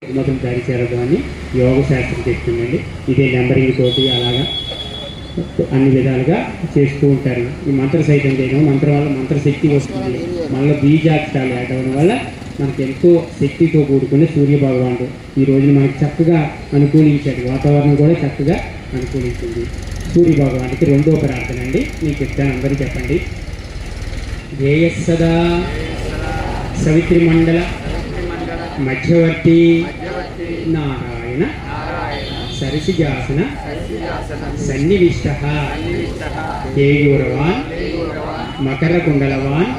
మతం దారి చేరదాన్ని యోగ శాస్త్రం చెప్తుందండి. ఇదే నెంబరింగ్ తోటి అలాగా అన్ని విధాలుగా చేస్తూ ఉంటారు. ఈ మంత్ర సైతం చేయడం మంత్రం వల్ల మంత్రశక్తి వస్తుంది. మళ్ళీ బీజాక్షరాలు యాడ్ అవ్వడం వల్ల మనకి ఎంతో శక్తితో కూడుకునే సూర్య భగవానుడు ఈ రోజున మనకి చక్కగా అనుకూలించాడు. వాతావరణం కూడా చక్కగా అనుకూలించింది. సూర్య భగవానుడికి రెండో ప్రార్థన అండి, నేను చెప్తాను, అందరూ చెప్పండి. ధ్యేయస్సదా సవిత్రి మండల మధ్యవర్తి నారాయణ సరసిజాసన సన్నివిష్ట కేయూరవాన్ మకర కుండలవాన్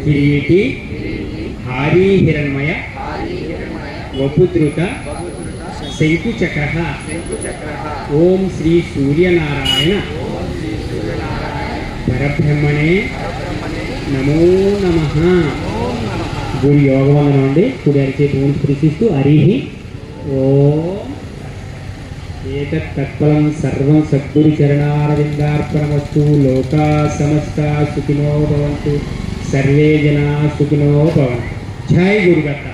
కిరీటి హారీ హిరణ్మయ వపుద్రుత శంకుచక్ర ఓం శ్రీ సూర్యనారాయణ పరబ్రహ్మణే నమో నమః. గురి యోగవందనం అండి. కుడి అరిచే భూమి స్పృశిస్తూ హరిహి ఓం ఏతత్ తత్ఫలం సర్వం సద్గురు చరణారవిందార్పణమస్తు. లోకా సమస్త సుఖినో భవంతు, సర్వే జనా సుఖినో భవంతు. జై గురుదత్త,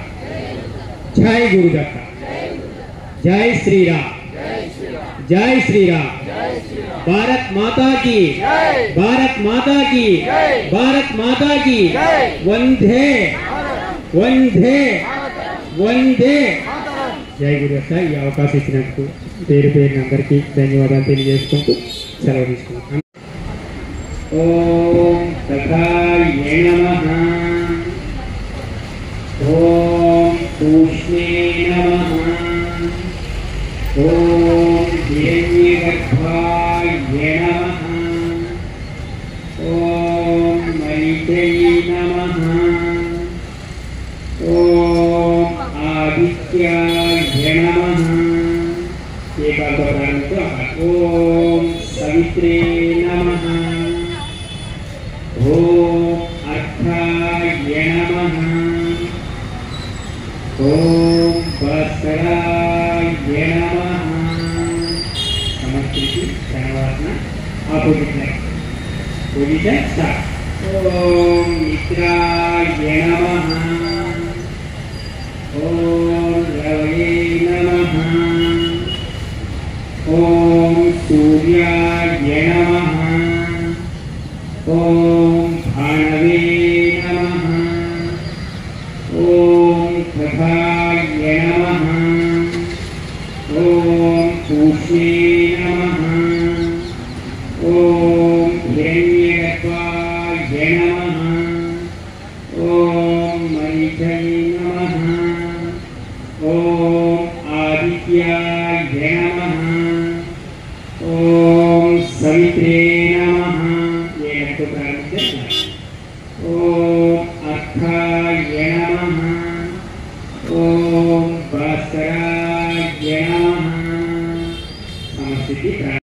జై గురుదత్త, జై శ్రీరామ్, జై శ్రీరామ్. భారత్ మాతా की, भारत माता की, भारत माता की. వందే వందే వందే. జై గురుదత్త. ఈ అవకాశం ఇచ్చినందుకు పేరు పేరున అందరికీ ధన్యవాదాలు తెలియజేసుకుంటూ సెలవు తీసుకుంటాం. ఓం తథాయే నమః. ఓం తూష్ణే నమః. ఓం హిరణ్యగర్భాయ నమః. ఓం మైత్రేయీ నమః. ఓం ఆదిత్యాయ నమః. ఏకాంత ప్రారంభంతో ఓం సవిత్రే నమః. ఓం అర్థాయ నమః. ఓం భాస్కరాయ నమః. సమర్పించి తర్వాత ఆపోజిట్ లైన్ పొజిషన్ స్టార్ట్. ఓం మిత్రాయ నమః. ఓం రవయే నమః. ఓం సూర్యాయ నమః. ఓం భానవే నమః. ఓం తథాయ నమః. ఓం పూష్ణే నమః. ఓం హిరణ్యగర్భాయ నమః. ఓం మైత్రేయీ నమః. ఓం ఆదిత్యాయ నమః. ఓం సవిత్రే నమః. ఏకంతో ప్రారంభించారు. ఓం అర్థాయ నమః. ఓం భాస్కరాయ నమః. సమస్థితి